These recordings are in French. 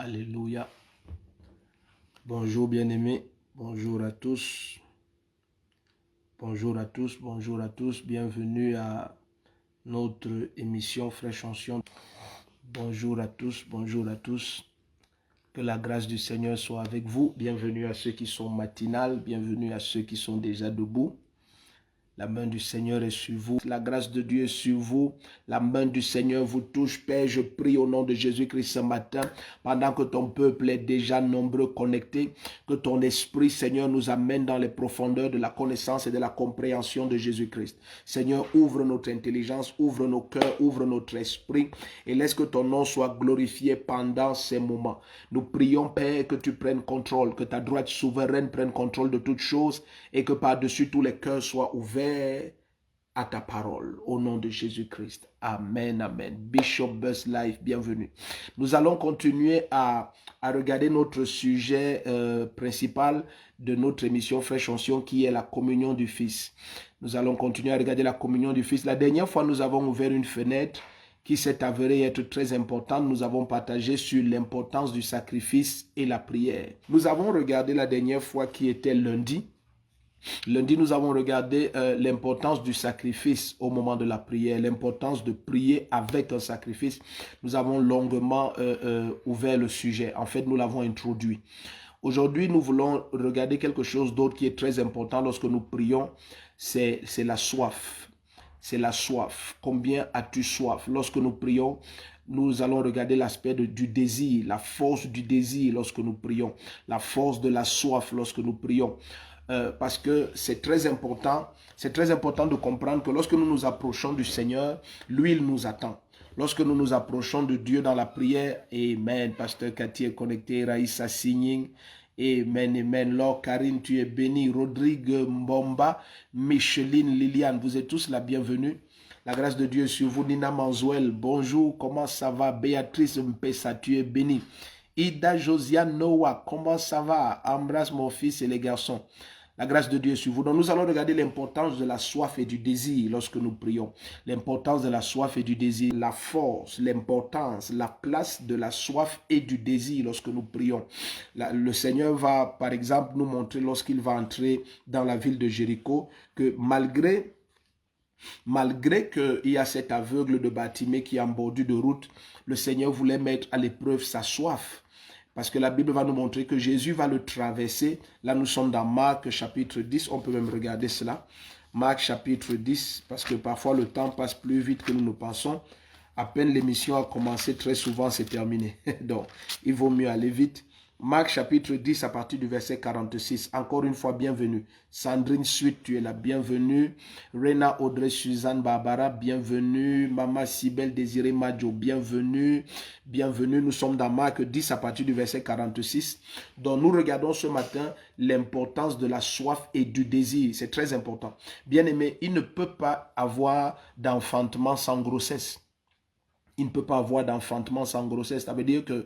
Alléluia. Bonjour bien-aimés, bonjour à tous. Bonjour à tous, bonjour à tous. Bienvenue à notre émission Fraîche Onction. Bonjour à tous, bonjour à tous. Que la grâce du Seigneur soit avec vous. Bienvenue à ceux qui sont matinales, bienvenue à ceux qui sont déjà debout. La main du Seigneur est sur vous. La grâce de Dieu est sur vous. La main du Seigneur vous touche. Père, je prie au nom de Jésus-Christ ce matin, pendant que ton peuple est déjà nombreux connectés, que ton esprit, Seigneur, nous amène dans les profondeurs de la connaissance et de la compréhension de Jésus-Christ. Seigneur, ouvre notre intelligence, ouvre nos cœurs, ouvre notre esprit et laisse que ton nom soit glorifié pendant ces moments. Nous prions, Père, que tu prennes contrôle, que ta droite souveraine prenne contrôle de toutes choses et que par-dessus tous les cœurs soient ouverts à ta parole, au nom de Jésus-Christ. Amen, amen. Bishop Buzz Life, bienvenue. Nous allons continuer à regarder notre sujet principal de notre émission Fraîche Onction, qui est la communion du Fils. Nous allons continuer à regarder la communion du Fils. La dernière fois, nous avons ouvert une fenêtre qui s'est avérée être très importante. Nous avons partagé sur l'importance du sacrifice et la prière. Nous avons regardé la dernière fois, qui était lundi. Lundi, nous avons regardé l'importance du sacrifice au moment de la prière, l'importance de prier avec un sacrifice. Nous avons longuement ouvert le sujet. En fait, nous l'avons introduit. Aujourd'hui, nous voulons regarder quelque chose d'autre qui est très important lorsque nous prions, c'est la soif. C'est la soif. Combien as-tu soif? Lorsque nous prions, nous allons regarder l'aspect du désir, la force du désir lorsque nous prions, la force de la soif lorsque nous prions. Parce que c'est très important de comprendre que lorsque nous nous approchons du Seigneur, lui, il nous attend. Lorsque nous nous approchons de Dieu dans la prière, Amen, Pasteur Cathy est connecté, Raïssa Signing, Amen, Amen, Laure Karine, tu es béni, Rodrigue Mbomba, Micheline, Liliane, vous êtes tous la bienvenue. La grâce de Dieu est sur vous. Nina Manzuel, bonjour, comment ça va? Béatrice Mpessa, tu es béni. Ida Josiane Noah, comment ça va? Embrasse mon fils et les garçons. La grâce de Dieu est sur vous. Donc nous allons regarder l'importance de la soif et du désir lorsque nous prions. L'importance de la soif et du désir. La force, l'importance, la place de la soif et du désir lorsque nous prions. Le Seigneur va, par exemple, nous montrer lorsqu'il va entrer dans la ville de Jéricho que malgré qu'il y a cet aveugle de Bartimée qui est en bordure de route, le Seigneur voulait mettre à l'épreuve sa soif. Parce que la Bible va nous montrer que Jésus va le traverser. Là, nous sommes dans Marc chapitre 10. On peut même regarder cela. Marc chapitre 10, parce que parfois le temps passe plus vite que nous ne pensons. À peine l'émission a commencé, très souvent c'est terminé. Donc, il vaut mieux aller vite. Marc chapitre 10 à partir du verset 46. Encore une fois, bienvenue. Sandrine Suite, tu es la bienvenue. Rena Audrey Suzanne Barbara, bienvenue. Maman Sibel Désiré Madjo, bienvenue. Bienvenue. Nous sommes dans Marc 10 à partir du verset 46. Donc nous regardons ce matin l'importance de la soif et du désir. C'est très important. Bien aimé, il ne peut pas avoir d'enfantement sans grossesse. Il ne peut pas avoir d'enfantement sans grossesse. Ça veut dire que,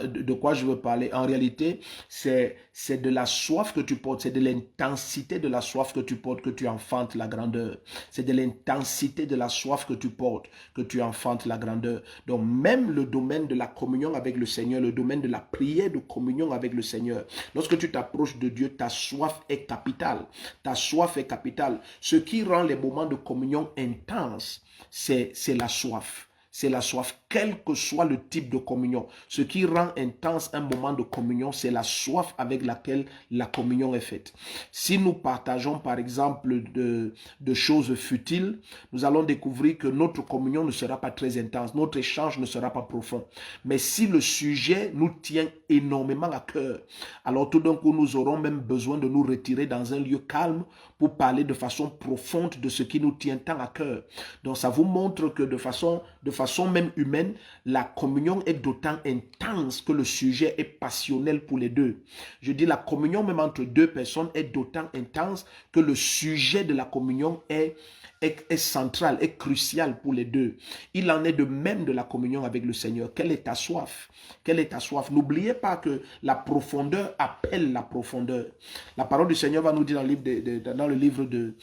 de quoi je veux parler? En réalité, c'est de la soif que tu portes, c'est de l'intensité de la soif que tu portes que tu enfantes la grandeur. C'est de l'intensité de la soif que tu portes que tu enfantes la grandeur. Donc même le domaine de la communion avec le Seigneur, le domaine de la prière de communion avec le Seigneur, lorsque tu t'approches de Dieu, ta soif est capitale. Ta soif est capitale. Ce qui rend les moments de communion intenses, c'est la soif. C'est la soif, quel que soit le type de communion. Ce qui rend intense un moment de communion, c'est la soif avec laquelle la communion est faite. Si nous partageons par exemple de choses futiles, nous allons découvrir que notre communion ne sera pas très intense, notre échange ne sera pas profond. Mais si le sujet nous tient énormément à cœur, alors tout d'un coup nous aurons même besoin de nous retirer dans un lieu calme pour parler de façon profonde de ce qui nous tient tant à cœur. Donc ça vous montre que de façon même humaine, la communion est d'autant intense que le sujet est passionnel pour les deux. Je dis la communion même entre deux personnes est d'autant intense que le sujet de la communion est central, est crucial pour les deux. Il en est de même de la communion avec le Seigneur. Quelle est ta soif? Quelle est ta soif? N'oubliez pas que la profondeur appelle la profondeur. La parole du Seigneur va nous dire dans le livre de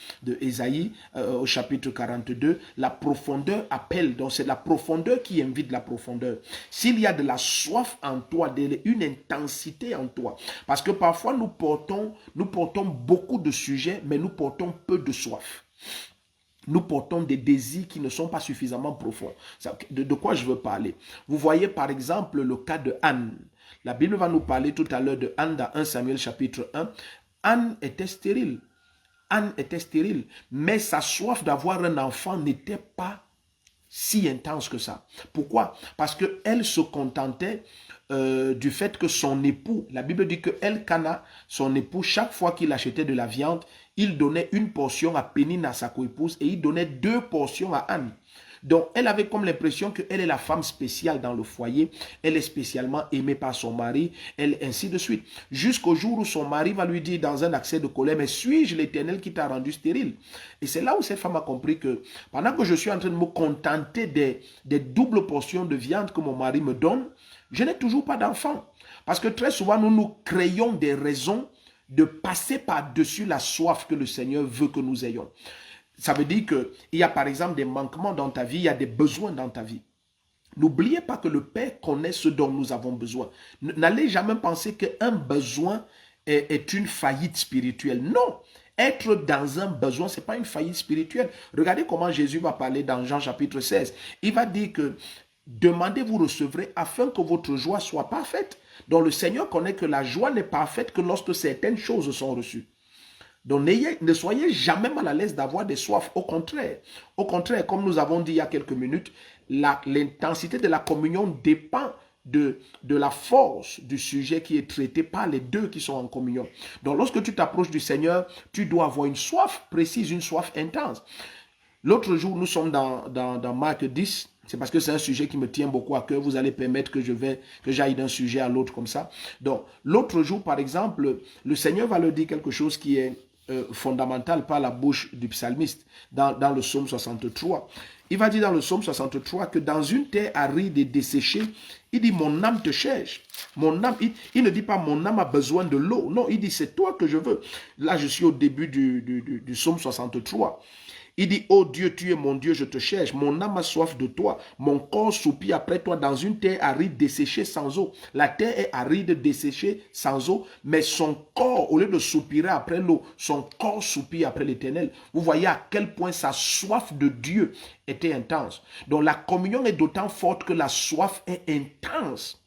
Ésaïe, au chapitre 42, la profondeur appelle. Donc c'est la profondeur qui invite la profondeur. S'il y a de la soif en toi, une intensité en toi, parce que parfois nous portons beaucoup de sujets, mais nous portons peu de soif. Nous portons des désirs qui ne sont pas suffisamment profonds. De quoi je veux parler? Vous voyez par exemple le cas de Anne. La Bible va nous parler tout à l'heure de Anne dans 1 Samuel chapitre 1. Anne était stérile. Anne était stérile, mais sa soif d'avoir un enfant n'était pas si intense que ça. Pourquoi? Parce qu'elle se contentait du fait que son époux, la Bible dit que Elkana, son époux, chaque fois qu'il achetait de la viande, il donnait une portion à Pénina, sa coépouse, et il donnait 2 portions à Anne. Donc, elle avait comme l'impression qu'elle est la femme spéciale dans le foyer. Elle est spécialement aimée par son mari, ainsi de suite. Jusqu'au jour où son mari va lui dire dans un accès de colère, mais suis-je l'Éternel qui t'a rendu stérile? Et c'est là où cette femme a compris que pendant que je suis en train de me contenter des doubles portions de viande que mon mari me donne, je n'ai toujours pas d'enfant. Parce que très souvent, nous nous créons des raisons de passer par-dessus la soif que le Seigneur veut que nous ayons. Ça veut dire qu'il y a par exemple des manquements dans ta vie, il y a des besoins dans ta vie. N'oubliez pas que le Père connaît ce dont nous avons besoin. N'allez jamais penser qu'un besoin est une faillite spirituelle. Non, être dans un besoin, ce n'est pas une faillite spirituelle. Regardez comment Jésus va parler dans Jean chapitre 16. Il va dire que demandez, vous recevrez afin que votre joie soit parfaite. Donc le Seigneur connaît que la joie n'est parfaite que lorsque certaines choses sont reçues. Donc, ne soyez jamais mal à l'aise d'avoir des soifs. Au contraire, comme nous avons dit il y a quelques minutes, l'intensité de la communion dépend de la force du sujet qui est traité par les deux qui sont en communion. Donc, lorsque tu t'approches du Seigneur, tu dois avoir une soif précise, une soif intense. L'autre jour, nous sommes dans Marc 10. C'est parce que c'est un sujet qui me tient beaucoup à cœur. Vous allez permettre que j'aille d'un sujet à l'autre comme ça. Donc, l'autre jour, par exemple, le Seigneur va leur dire quelque chose qui est fondamental par la bouche du psalmiste dans le psaume 63. Il va dire dans le psaume 63 que dans une terre aride et desséchée, il dit mon âme te cherche. Mon âme, il ne dit pas mon âme a besoin de l'eau. Non, il dit c'est toi que je veux. Là, je suis au début du psaume 63. Il dit, oh Dieu, tu es mon Dieu, je te cherche. Mon âme a soif de toi. Mon corps soupire après toi dans une terre aride, desséchée sans eau. La terre est aride, desséchée sans eau, mais son corps, au lieu de soupirer après l'eau, son corps soupire après l'Éternel. Vous voyez à quel point sa soif de Dieu était intense. Donc la communion est d'autant forte que la soif est intense.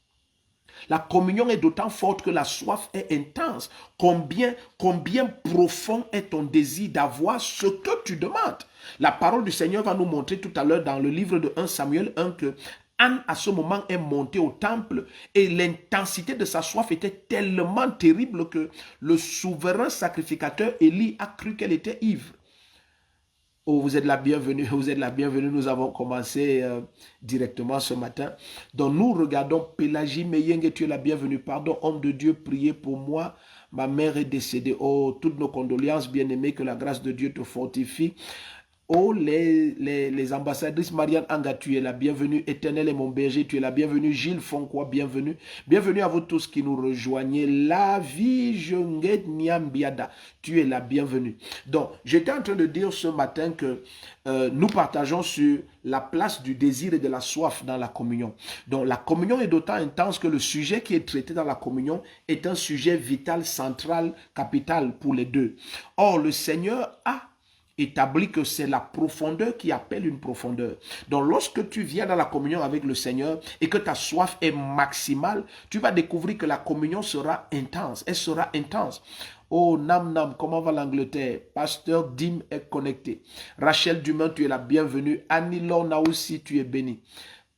La communion est d'autant forte que la soif est intense. Combien profond est ton désir d'avoir ce que tu demandes? La parole du Seigneur va nous montrer tout à l'heure dans le livre de 1 Samuel 1 que Anne, à ce moment, est montée au temple et l'intensité de sa soif était tellement terrible que le souverain sacrificateur Élie a cru qu'elle était ivre. Oh, vous êtes la bienvenue, nous avons commencé directement ce matin. Donc nous regardons Pélagie Meyenge, tu es la bienvenue. Pardon, homme de Dieu, priez pour moi. Ma mère est décédée. Oh, toutes nos condoléances, bien-aimés, que la grâce de Dieu te fortifie. Oh, les ambassadrices, Marianne Anga, tu es la bienvenue. Éternel est mon berger, tu es la bienvenue. Gilles Fonquois, bienvenue. Bienvenue à vous tous qui nous rejoignez. La vie, Jonget Niambiada, tu es la bienvenue. Donc, j'étais en train de dire ce matin que nous partageons sur la place du désir et de la soif dans la communion. Donc, la communion est d'autant intense que le sujet qui est traité dans la communion est un sujet vital, central, capital pour les deux. Or, le Seigneur a établi que c'est la profondeur qui appelle une profondeur. Donc lorsque tu viens dans la communion avec le Seigneur et que ta soif est maximale, tu vas découvrir que la communion sera intense. Elle sera intense. Oh, Nam, comment va l'Angleterre? Pasteur Dim est connecté. Rachel Dumain, tu es la bienvenue. Annie Lorna aussi, tu es bénie.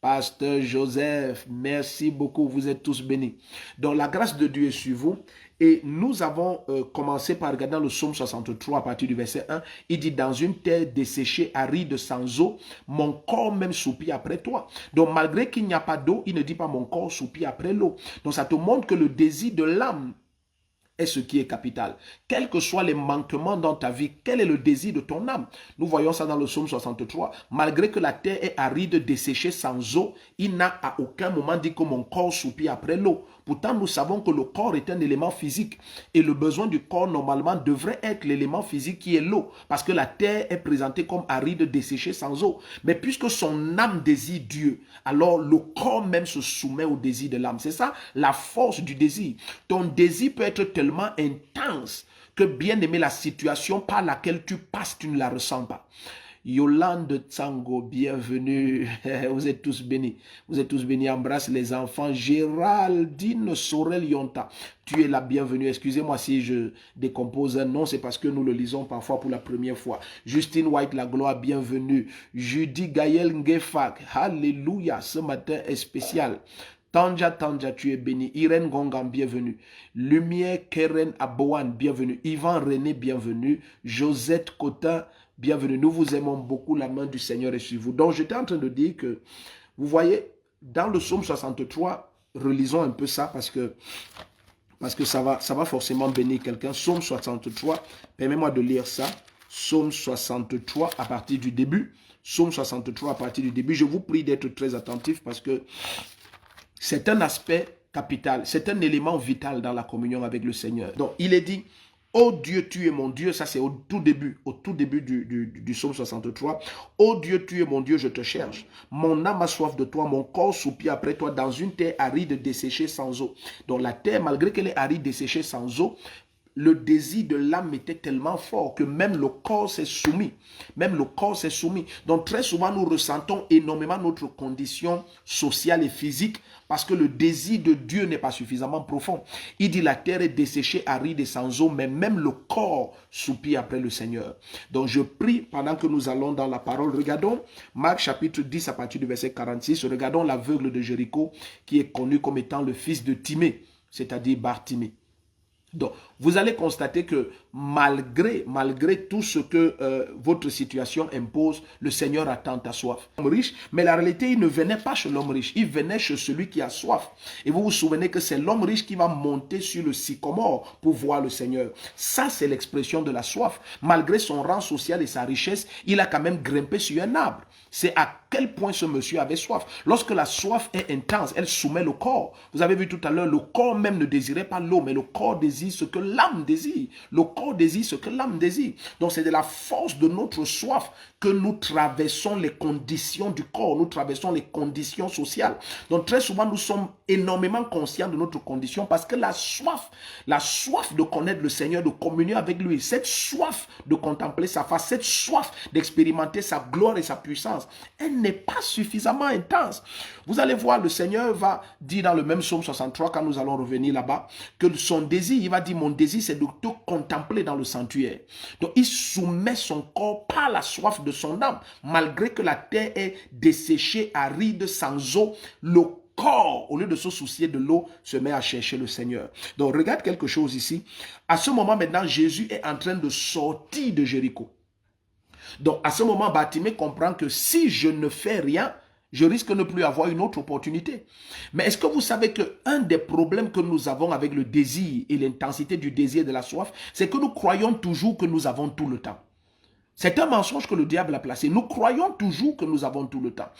Pasteur Joseph, merci beaucoup, vous êtes tous bénis. Donc la grâce de Dieu est sur vous. Et nous avons commencé par regarder dans le psaume 63 à partir du verset 1. Il dit, dans une terre desséchée, aride, sans eau, mon corps même soupire après toi. Donc malgré qu'il n'y a pas d'eau, il ne dit pas mon corps soupire après l'eau. Donc ça te montre que le désir de l'âme est ce qui est capital. Quels que soient les manquements dans ta vie, quel est le désir de ton âme? Nous voyons ça dans le psaume 63. Malgré que la terre est aride, desséchée, sans eau, il n'a à aucun moment dit que mon corps soupire après l'eau. Pourtant, nous savons que le corps est un élément physique et le besoin du corps, normalement, devrait être l'élément physique qui est l'eau parce que la terre est présentée comme aride, desséchée, sans eau. Mais puisque son âme désire Dieu, alors le corps même se soumet au désir de l'âme. C'est ça la force du désir. Ton désir peut être tellement intense que, bien aimé, la situation par laquelle tu passes, tu ne la ressens pas. Yolande Tsango, bienvenue. Vous êtes tous bénis. Vous êtes tous bénis. Embrasse les enfants. Géraldine Sorel Yonta, tu es la bienvenue. Excusez-moi si je décompose un nom, c'est parce que nous le lisons parfois pour la première fois. Justine White, la gloire, bienvenue. Judy Gaël Ngefak, alléluia. Ce matin est spécial. Tanja, tu es béni. Irène Gongan, bienvenue. Lumière Keren Aboan, bienvenue. Yvan René, bienvenue. Josette Cotin, bienvenue. Nous vous aimons beaucoup. La main du Seigneur est sur vous. Donc, j'étais en train de dire que, vous voyez, dans le psaume 63, relisons un peu ça parce que ça va forcément bénir quelqu'un. Psaume 63, permets-moi de lire ça. Psaume 63 à partir du début. Psaume 63 à partir du début. Je vous prie d'être très attentifs parce que c'est un aspect capital, c'est un élément vital dans la communion avec le Seigneur. Donc, il est dit, « Oh Dieu, tu es mon Dieu », ça c'est au tout début du psaume 63. « Oh Dieu, tu es mon Dieu, je te cherche. Mon âme a soif de toi, mon corps soupire après toi dans une terre aride, desséchée sans eau. » Donc la terre, malgré qu'elle est aride, desséchée sans eau, le désir de l'âme était tellement fort que même le corps s'est soumis. Même le corps s'est soumis. Donc très souvent, nous ressentons énormément notre condition sociale et physique parce que le désir de Dieu n'est pas suffisamment profond. Il dit la terre est desséchée, aride et sans eau, mais même le corps soupire après le Seigneur. Donc je prie pendant que nous allons dans la parole. Regardons Marc chapitre 10 à partir du verset 46. Regardons l'aveugle de Jéricho qui est connu comme étant le fils de Timée, c'est-à-dire Bartimée. Donc, vous allez constater que malgré tout ce que votre situation impose, le Seigneur attend ta soif. L'homme riche, mais la réalité, il ne venait pas chez l'homme riche, il venait chez celui qui a soif. Et vous vous souvenez que c'est l'homme riche qui va monter sur le sycomore pour voir le Seigneur. Ça, c'est l'expression de la soif. Malgré son rang social et sa richesse, il a quand même grimpé sur un arbre. C'est à quel point ce monsieur avait soif. Lorsque la soif est intense, elle soumet le corps. Vous avez vu tout à l'heure, le corps même ne désirait pas l'eau, mais le corps désire ce que l'âme désire. Le corps désire ce que l'âme désire. Donc c'est de la force de notre soif que nous traversons les conditions du corps, nous traversons les conditions sociales. Donc très souvent, nous sommes énormément conscients de notre condition parce que la soif de connaître le Seigneur, de communier avec lui, cette soif de contempler sa face, cette soif d'expérimenter sa gloire et sa puissance, elle n'est pas suffisamment intense. Vous allez voir, le Seigneur va dire dans le même psaume 63, quand nous allons revenir là-bas, que son désir, il va dire, mon désir, c'est de te contempler dans le sanctuaire. Donc, il soumet son corps par la soif de son âme. Malgré que la terre est desséchée, aride, sans eau, le corps, au lieu de se soucier de l'eau, se met à chercher le Seigneur. Donc, regarde quelque chose ici. À ce moment, maintenant, Jésus est en train de sortir de Jéricho. Donc, à ce moment, Bartimée comprend que si je ne fais rien, je risque de ne plus avoir une autre opportunité. Mais est-ce que vous savez qu'un des problèmes que nous avons avec le désir et l'intensité du désir et de la soif, c'est que nous croyons toujours que nous avons tout le temps. C'est un mensonge que le diable a placé. Nous croyons toujours que nous avons tout le temps.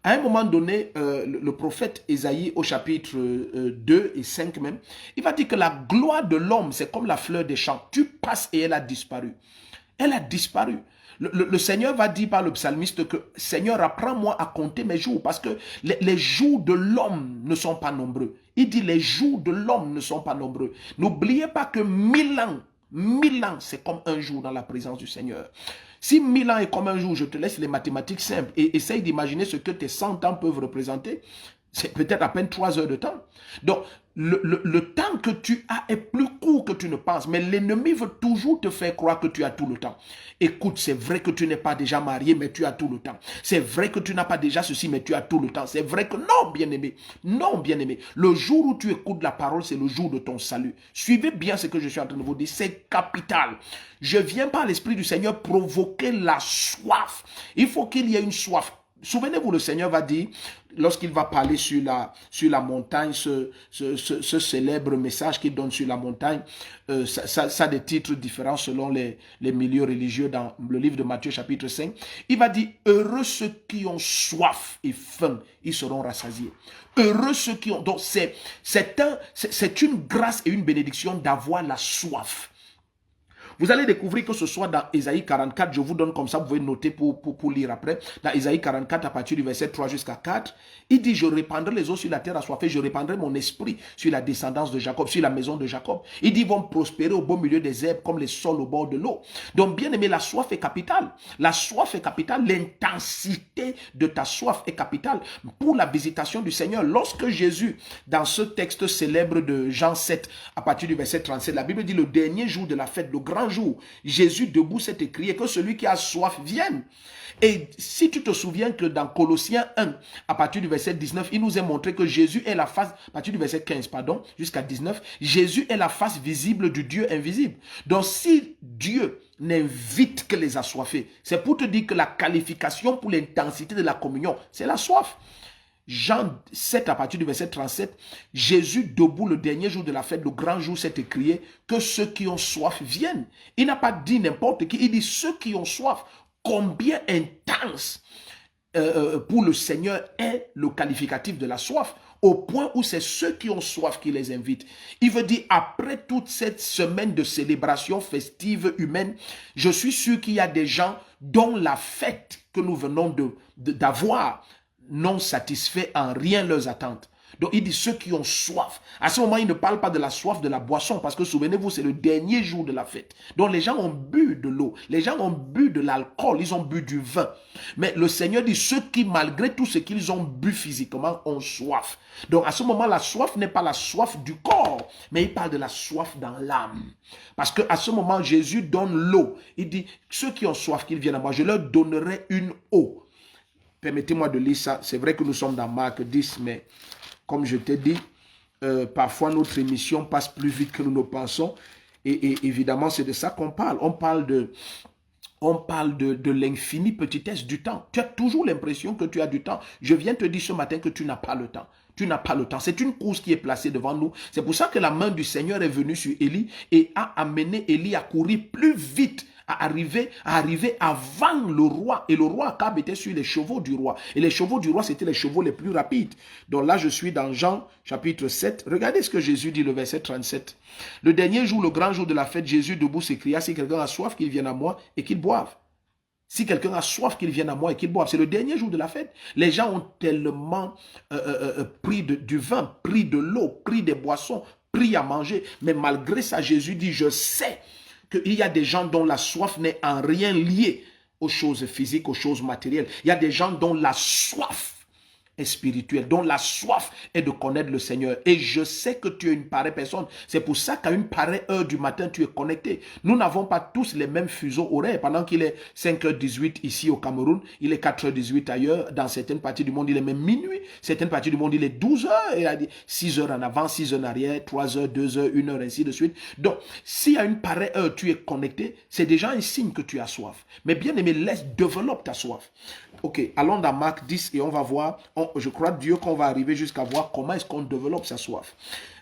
À un moment donné, le prophète Ésaïe, au chapitre 2 et 5 même, il va dire que la gloire de l'homme, c'est comme la fleur des champs. Tu passes et elle a disparu. Elle a disparu. Le Seigneur va dire par le psalmiste que « Seigneur, apprends-moi à compter mes jours » parce que les jours de l'homme ne sont pas nombreux. Il dit « Les jours de l'homme ne sont pas nombreux ». N'oubliez pas que 1000 ans, c'est comme un jour dans la présence du Seigneur. Si 1000 ans est comme un jour, je te laisse les mathématiques simples et essaye d'imaginer ce que tes 100 ans peuvent représenter. C'est peut-être à peine 3 heures de temps. Donc, le temps que tu as est plus court que tu ne penses. Mais l'ennemi veut toujours te faire croire que tu as tout le temps. Écoute, c'est vrai que tu n'es pas déjà marié, mais tu as tout le temps. C'est vrai que tu n'as pas déjà ceci, mais tu as tout le temps. C'est vrai que non, bien-aimé. Non, bien-aimé. Le jour où tu écoutes la parole, c'est le jour de ton salut. Suivez bien ce que je suis en train de vous dire. C'est capital. Je viens par l'Esprit du Seigneur provoquer la soif. Il faut qu'il y ait une soif. Souvenez-vous, le Seigneur va dire, lorsqu'il va parler sur la montagne, ce célèbre message qu'il donne sur la montagne, ça a des titres différents selon les milieux religieux dans le livre de Matthieu chapitre 5. Il va dire, heureux ceux qui ont soif et faim, ils seront rassasiés. Heureux ceux qui ont... Donc c'est une grâce et une bénédiction d'avoir la soif. Vous allez découvrir que ce soit dans Ésaïe 44, je vous donne comme ça, vous pouvez noter pour lire après. Dans Ésaïe 44, à partir du verset 3 jusqu'à 4, il dit, je répandrai les eaux sur la terre assoiffée, je répandrai mon esprit sur la descendance de Jacob, sur la maison de Jacob. Il dit, ils vont prospérer au beau milieu des herbes comme les sols au bord de l'eau. Donc, bien aimé, la soif est capitale. La soif est capitale, l'intensité de ta soif est capitale pour la visitation du Seigneur. Lorsque Jésus, dans ce texte célèbre de Jean 7, à partir du verset 37, la Bible dit, le dernier jour de la fête, le grand jour, Jésus debout s'est écrié que celui qui a soif vienne. Et si tu te souviens que dans Colossiens 1, à partir du verset 19, il nous a montré que Jésus est la face, à partir du verset 15, pardon, jusqu'à 19, Jésus est la face visible du Dieu invisible. Donc si Dieu n'invite que les assoiffés, c'est pour te dire que la qualification pour l'intensité de la communion, c'est la soif. Jean 7, à partir du verset 37, Jésus, debout le dernier jour de la fête, le grand jour, s'est écrié que ceux qui ont soif viennent. Il n'a pas dit n'importe qui, il dit ceux qui ont soif. Combien intense pour le Seigneur est le qualificatif de la soif, au point où c'est ceux qui ont soif qui les invitent. Il veut dire, après toute cette semaine de célébration festive humaine, je suis sûr qu'il y a des gens dont la fête que nous venons d'avoir non satisfait en rien leurs attentes. Donc il dit ceux qui ont soif. À ce moment, il ne parle pas de la soif de la boisson, parce que souvenez-vous, c'est le dernier jour de la fête. Donc les gens ont bu de l'eau, les gens ont bu de l'alcool, ils ont bu du vin. Mais le Seigneur dit ceux qui, malgré tout ce qu'ils ont bu physiquement, ont soif. Donc à ce moment, la soif n'est pas la soif du corps, mais il parle de la soif dans l'âme. Parce qu'à ce moment, Jésus donne l'eau. Il dit ceux qui ont soif, qu'ils viennent à moi, je leur donnerai une eau. Permettez-moi de lire ça. C'est vrai que nous sommes dans Marc 10, mais comme je t'ai dit, parfois notre émission passe plus vite que nous ne pensons. Et évidemment, c'est de ça qu'on parle. On parle de l'infinie petitesse du temps. Tu as toujours l'impression que tu as du temps. Je viens te dire ce matin que tu n'as pas le temps. Tu n'as pas le temps. C'est une course qui est placée devant nous. C'est pour ça que la main du Seigneur est venue sur Élie et a amené Élie à courir plus vite, à arriver avant le roi. Et le roi Akab était sur les chevaux du roi. Et les chevaux du roi, c'était les chevaux les plus rapides. Donc là, je suis dans Jean chapitre 7. Regardez ce que Jésus dit, le verset 37. Le dernier jour, le grand jour de la fête, Jésus debout s'écria, si quelqu'un a soif, qu'il vienne à moi et qu'il boive. Si quelqu'un a soif, qu'il vienne à moi et qu'il boive. C'est le dernier jour de la fête. Les gens ont tellement pris du vin, pris de l'eau, pris des boissons, pris à manger. Mais malgré ça, Jésus dit, je sais qu'il y a des gens dont la soif n'est en rien liée aux choses physiques, aux choses matérielles. Il y a des gens dont la soif est spirituelle, dont la soif est de connaître le Seigneur. Et je sais que tu es une pareille personne. C'est pour ça qu'à une pareille heure du matin, tu es connecté. Nous n'avons pas tous les mêmes fuseaux horaires. Pendant qu'il est 5h18 ici au Cameroun, il est 4h18 ailleurs. Dans certaines parties du monde, il est même minuit. Certaines parties du monde, il est 12h. Il a dit 6h en avant, 6h en arrière, 3h, 2h, 1h, ainsi de suite. Donc, si à une pareille heure, tu es connecté, c'est déjà un signe que tu as soif. Mais bien aimé, développe ta soif. Ok, allons dans Marc 10 et on va voir, je crois Dieu qu'on va arriver jusqu'à voir comment est-ce qu'on développe sa soif.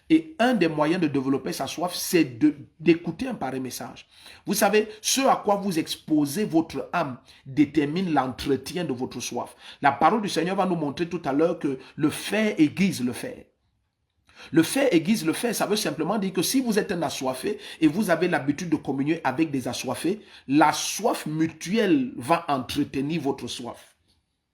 Et un des moyens de développer sa soif, c'est d'écouter un pareil message. Vous savez, ce à quoi vous exposez votre âme détermine l'entretien de votre soif. La parole du Seigneur va nous montrer tout à l'heure que le faire aiguise le faire. Le faire aiguise le faire, ça veut simplement dire que si vous êtes un assoiffé et vous avez l'habitude de communier avec des assoiffés, la soif mutuelle va entretenir votre soif.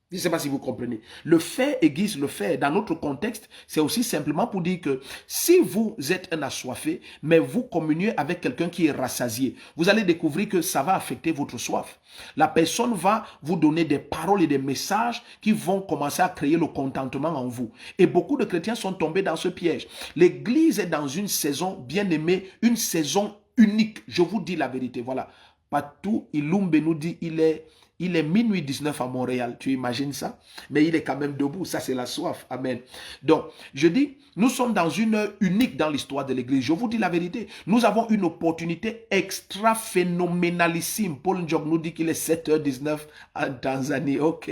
Je ne sais pas si vous comprenez. Le fait aiguise le fait. Dans notre contexte, c'est aussi simplement pour dire que si vous êtes un assoiffé, mais vous communiez avec quelqu'un qui est rassasié, vous allez découvrir que ça va affecter votre soif. La personne va vous donner des paroles et des messages qui vont commencer à créer le contentement en vous. Et beaucoup de chrétiens sont tombés dans ce piège. L'Église est dans une saison, bien aimée, une saison unique. Je vous dis la vérité. Voilà. Patou Ilumbe nous dit, il est Il est minuit 19 à Montréal, tu imagines ça? Mais il est quand même debout, ça c'est la soif, amen. Donc, je dis, nous sommes dans une heure unique dans l'histoire de l'Église. Je vous dis la vérité, nous avons une opportunité extra phénoménalissime. Paul Njok nous dit qu'il est 7h19 en Tanzanie. Ok,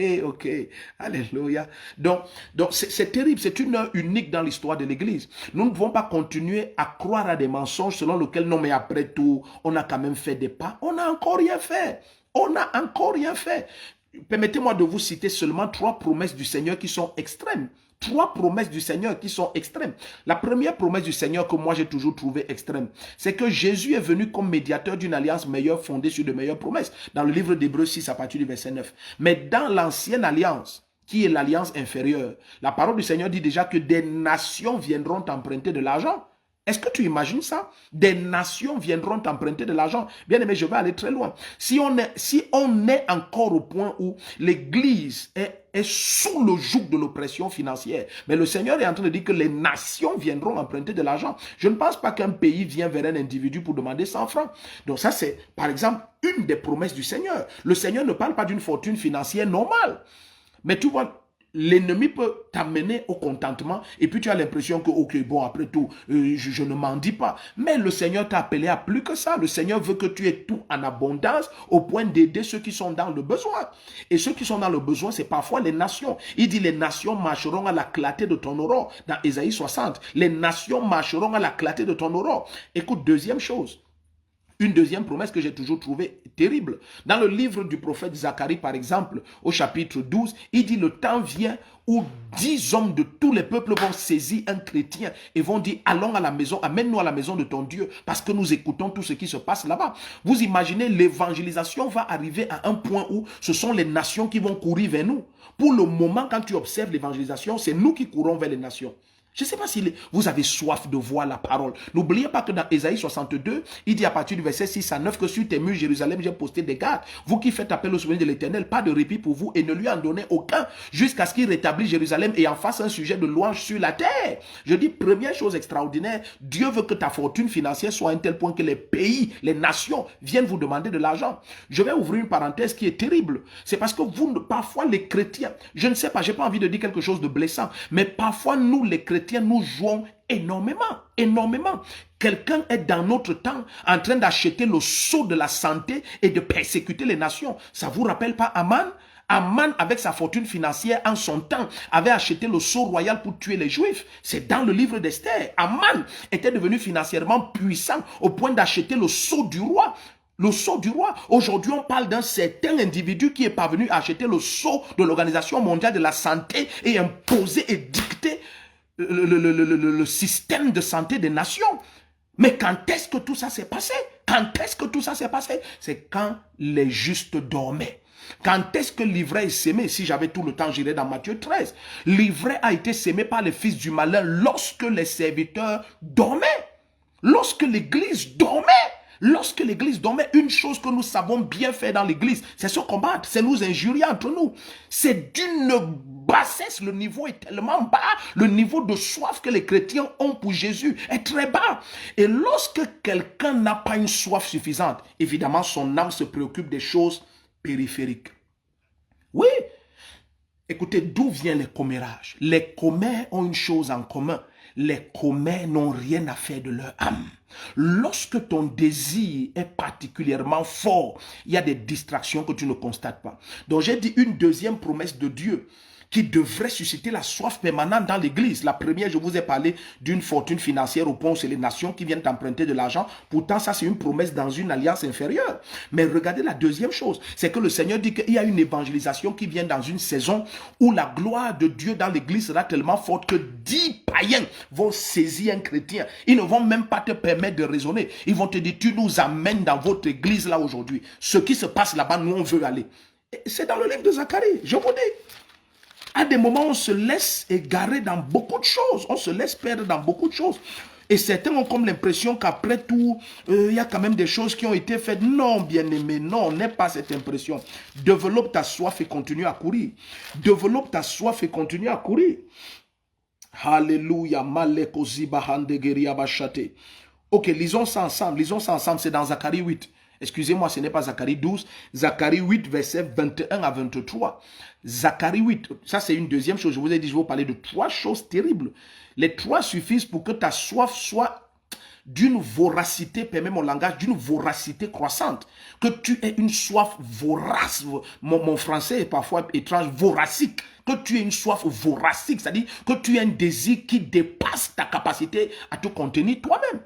alléluia. Donc c'est terrible, c'est une heure unique dans l'histoire de l'Église. Nous ne pouvons pas continuer à croire à des mensonges selon lesquels, non mais après tout, on a quand même fait des pas. On n'a encore rien fait. On n'a encore rien fait. Permettez-moi de vous citer seulement 3 promesses du Seigneur qui sont extrêmes. 3 promesses du Seigneur qui sont extrêmes. La première promesse du Seigneur que moi j'ai toujours trouvé extrême, c'est que Jésus est venu comme médiateur d'une alliance meilleure fondée sur de meilleures promesses. Dans le livre d'Hébreux 6 à partir du verset 9. Mais dans l'ancienne alliance, qui est l'alliance inférieure, la parole du Seigneur dit déjà que des nations viendront emprunter de l'argent. Est-ce que tu imagines ça? Des nations viendront emprunter de l'argent. Bien aimé, je vais aller très loin. Si on est encore au point où l'Église est sous le joug de l'oppression financière, mais le Seigneur est en train de dire que les nations viendront emprunter de l'argent. Je ne pense pas qu'un pays vienne vers un individu pour demander 100 francs. Donc ça, c'est par exemple une des promesses du Seigneur. Le Seigneur ne parle pas d'une fortune financière normale. Mais tu vois, l'ennemi peut t'amener au contentement et puis tu as l'impression que, ok, bon, après tout, je ne m'en dis pas. Mais le Seigneur t'a appelé à plus que ça. Le Seigneur veut que tu aies tout en abondance au point d'aider ceux qui sont dans le besoin. Et ceux qui sont dans le besoin, c'est parfois les nations. Il dit, les nations marcheront à la clarté de ton aurore. Dans Ésaïe 60, les nations marcheront à la clarté de ton aurore. Écoute, deuxième chose. Une deuxième promesse que j'ai toujours trouvée terrible. Dans le livre du prophète Zacharie, par exemple, au chapitre 12, il dit, le temps vient où 10 hommes de tous les peuples vont saisir un chrétien et vont dire, allons à la maison, amène-nous à la maison de ton Dieu, parce que nous écoutons tout ce qui se passe là-bas. Vous imaginez, l'évangélisation va arriver à un point où ce sont les nations qui vont courir vers nous. Pour le moment, quand tu observes l'évangélisation, c'est nous qui courons vers les nations. Je ne sais pas si vous avez soif de voir la parole. N'oubliez pas que dans Ésaïe 62, il dit à partir du verset 6 à 9 que sur tes murs, Jérusalem, j'ai posté des gardes. Vous qui faites appel au souvenir de l'Éternel, pas de répit pour vous et ne lui en donnez aucun jusqu'à ce qu'il rétablisse Jérusalem et en fasse un sujet de louange sur la terre. Je dis, première chose extraordinaire, Dieu veut que ta fortune financière soit à un tel point que les pays, les nations viennent vous demander de l'argent. Je vais ouvrir une parenthèse qui est terrible. C'est parce que vous, parfois les chrétiens, je ne sais pas, je n'ai pas envie de dire quelque chose de blessant, mais parfois nous les chrétiens, nous jouons énormément. Quelqu'un est dans notre temps en train d'acheter le sceau de la santé et de persécuter les nations. Ça vous rappelle pas Aman? Aman, avec sa fortune financière en son temps, avait acheté le sceau royal pour tuer les Juifs. C'est dans le livre d'Esther. Aman était devenu financièrement puissant au point d'acheter le sceau du roi. Le sceau du roi. Aujourd'hui, on parle d'un certain individu qui est parvenu à acheter le sceau de l'Organisation mondiale de la santé et imposer et dicter le système de santé des nations. Mais quand est-ce que tout ça s'est passé? Quand est-ce que tout ça s'est passé? C'est quand les justes dormaient. Quand est-ce que l'ivraie est sémé? Si j'avais tout le temps, j'irais dans Matthieu 13. L'ivraie a été sémé par les fils du malin lorsque les serviteurs dormaient. Lorsque l'église dormait. Lorsque l'église dormait, une chose que nous savons bien faire dans l'église, c'est se combattre, c'est nous injurier entre nous. C'est d'une bassesse, le niveau est tellement bas, le niveau de soif que les chrétiens ont pour Jésus est très bas. Et lorsque quelqu'un n'a pas une soif suffisante, évidemment son âme se préoccupe des choses périphériques. Oui, écoutez, d'où viennent les commérages? Les commères ont une chose en commun. Les commères n'ont rien à faire de leur âme. Lorsque ton désir est particulièrement fort, il y a des distractions que tu ne constates pas. Donc j'ai dit une deuxième promesse de Dieu qui devrait susciter la soif permanente dans l'église. La première, je vous ai parlé d'une fortune financière au point où c'est les nations qui viennent emprunter de l'argent. Pourtant, ça c'est une promesse dans une alliance inférieure. Mais regardez la deuxième chose, c'est que le Seigneur dit qu'il y a une évangélisation qui vient dans une saison où la gloire de Dieu dans l'église sera tellement forte que 10 païens vont saisir un chrétien. Ils ne vont même pas te permettre de raisonner. Ils vont te dire, tu nous amènes dans votre église là aujourd'hui. Ce qui se passe là-bas, nous on veut aller. C'est dans le livre de Zacharie, je vous dis. À des moments, on se laisse égarer dans beaucoup de choses. On se laisse perdre dans beaucoup de choses. Et certains ont comme l'impression qu'après tout, il y a quand même des choses qui ont été faites. Non, bien-aimé, non, n'aie pas cette impression. Développe ta soif et continue à courir. Développe ta soif et continue à courir. Alléluia. Ok, lisons ça ensemble. Lisons ça ensemble. C'est dans Zacharie 8. Excusez-moi, ce n'est pas Zacharie 12. Zacharie 8, verset 21 à 23. Zacharie 8, ça c'est une deuxième chose. Je vous ai dit, je vais vous parler de 3 choses terribles. Les 3 suffisent pour que ta soif soit d'une voracité, permets mon langage, d'une voracité croissante. Que tu aies une soif vorace. Mon français est parfois étrange, voracique. Que tu aies une soif voracique, c'est-à-dire que tu aies un désir qui dépasse ta capacité à te contenir toi-même.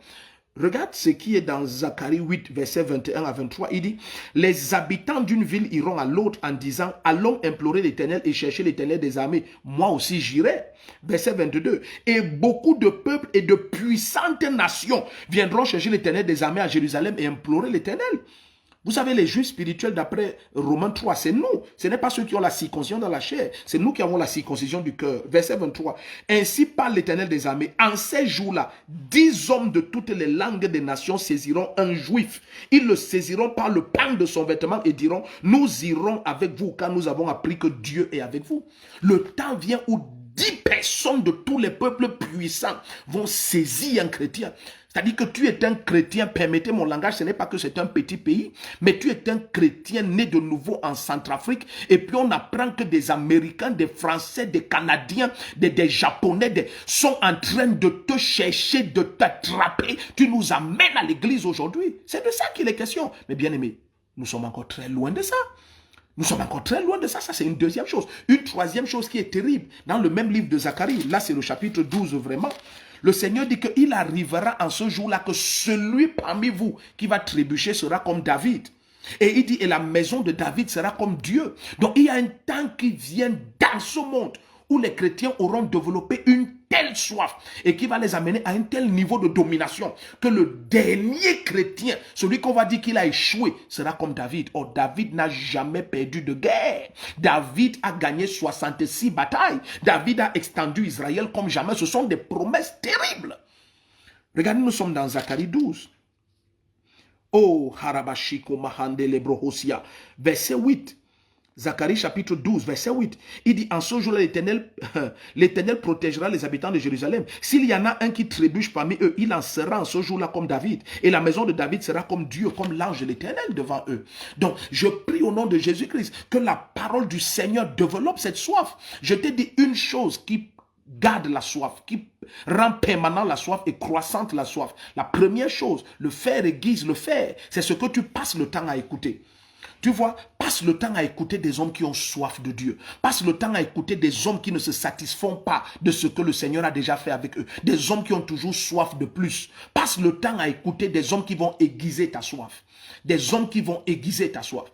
Regarde ce qui est dans Zacharie 8, verset 21 à 23. Il dit, les habitants d'une ville iront à l'autre en disant, allons implorer l'Éternel et chercher l'Éternel des armées. Moi aussi j'irai. Verset 22. Et beaucoup de peuples et de puissantes nations viendront chercher l'Éternel des armées à Jérusalem et implorer l'Éternel. Vous savez, les juifs spirituels d'après Romains 3, c'est nous. Ce n'est pas ceux qui ont la circoncision dans la chair. C'est nous qui avons la circoncision du cœur. Verset 23. Ainsi parle l'Éternel des armées. En ces jours-là, 10 hommes de toutes les langues des nations saisiront un juif. Ils le saisiront par le pan de son vêtement et diront, nous irons avec vous car nous avons appris que Dieu est avec vous. Le temps vient où 10 personnes de tous les peuples puissants vont saisir un chrétien. C'est-à-dire que tu es un chrétien, permettez mon langage, ce n'est pas que c'est un petit pays, mais tu es un chrétien né de nouveau en Centrafrique, et puis on apprend que des Américains, des Français, des Canadiens, des Japonais sont en train de te chercher, de t'attraper. Tu nous amènes à l'église aujourd'hui. C'est de ça qu'il est question. Mais bien aimé, nous sommes encore très loin de ça. Nous sommes encore très loin de ça. Ça, c'est une deuxième chose. Une troisième chose qui est terrible, dans le même livre de Zacharie, là c'est le chapitre 12 vraiment, le Seigneur dit qu'il arrivera en ce jour-là que celui parmi vous qui va trébucher sera comme David. Et il dit, et la maison de David sera comme Dieu. Donc il y a un temps qui vient dans ce monde où les chrétiens auront développé une telle soif et qui va les amener à un tel niveau de domination que le dernier chrétien, celui qu'on va dire qu'il a échoué, sera comme David. Oh, David n'a jamais perdu de guerre. David a gagné 66 batailles. David a extendu Israël comme jamais. Ce sont des promesses terribles. Regardez, nous sommes dans Zacharie 12. Oh, Harabashiko Mahande Lebrohosia, verset 8. Zacharie chapitre 12, verset 8. Il dit, en ce jour-là, l'Éternel protégera les habitants de Jérusalem. S'il y en a un qui trébuche parmi eux, il en sera en ce jour-là comme David. Et la maison de David sera comme Dieu, comme l'ange de l'Éternel devant eux. Donc, je prie au nom de Jésus-Christ que la parole du Seigneur développe cette soif. Je t'ai dit une chose qui garde la soif, qui rend permanent la soif et croissante la soif. La première chose, le fer aiguise le fer. C'est ce que tu passes le temps à écouter. Tu vois, passe le temps à écouter des hommes qui ont soif de Dieu. Passe le temps à écouter des hommes qui ne se satisfont pas de ce que le Seigneur a déjà fait avec eux. Des hommes qui ont toujours soif de plus. Passe le temps à écouter des hommes qui vont aiguiser ta soif. Des hommes qui vont aiguiser ta soif.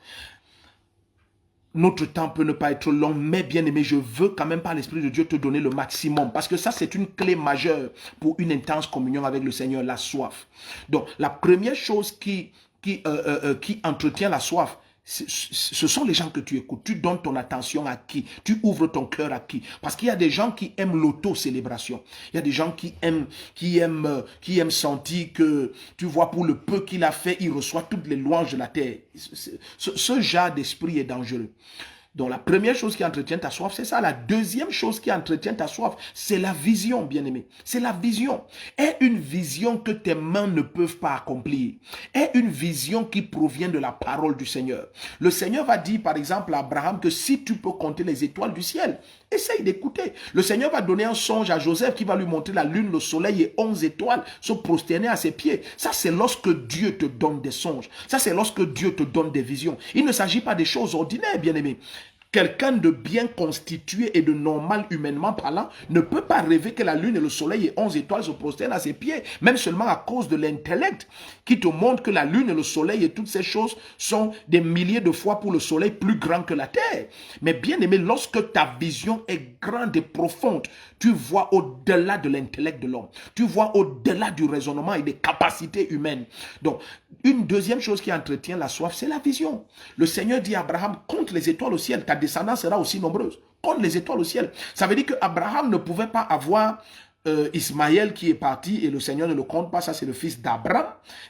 Notre temps peut ne pas être long, mais bien aimé, je veux quand même par l'Esprit de Dieu te donner le maximum. Parce que ça, c'est une clé majeure pour une intense communion avec le Seigneur, la soif. Donc, la première chose qui entretient la soif, ce sont les gens que tu écoutes. Tu donnes ton attention à qui? Tu ouvres ton cœur à qui? Parce qu'il y a des gens qui aiment l'auto-célébration. Il y a des gens qui aiment sentir que, tu vois, pour le peu qu'il a fait, il reçoit toutes les louanges de la terre. Ce genre d'esprit est dangereux. Donc la première chose qui entretient ta soif, c'est ça. La deuxième chose qui entretient ta soif, c'est la vision, bien-aimé. C'est la vision. Aie une vision que tes mains ne peuvent pas accomplir. Aie une vision qui provient de la parole du Seigneur. Le Seigneur va dire par exemple à Abraham que si tu peux compter les étoiles du ciel, essaye d'écouter. Le Seigneur va donner un songe à Joseph qui va lui montrer la lune, le soleil et 11 étoiles se prosterner à ses pieds. Ça, c'est lorsque Dieu te donne des songes. Ça, c'est lorsque Dieu te donne des visions. Il ne s'agit pas des choses ordinaires, bien-aimé. Quelqu'un de bien constitué et de normal humainement parlant ne peut pas rêver que la lune et le soleil et 11 étoiles se prosternent à ses pieds, même seulement à cause de l'intellect qui te montre que la lune et le soleil et toutes ces choses sont des milliers de fois pour le soleil plus grand que la terre. Mais bien aimé, lorsque ta vision est grande et profonde, tu vois au-delà de l'intellect de l'homme. Tu vois au-delà du raisonnement et des capacités humaines. Donc, une deuxième chose qui entretient la soif, c'est la vision. Le Seigneur dit à Abraham, compte les étoiles au ciel, ta descendance sera aussi nombreuse. Compte les étoiles au ciel. Ça veut dire qu'Abraham ne pouvait pas avoir Ismaël qui est parti et le Seigneur ne le compte pas. Ça, c'est le fils d'Abraham.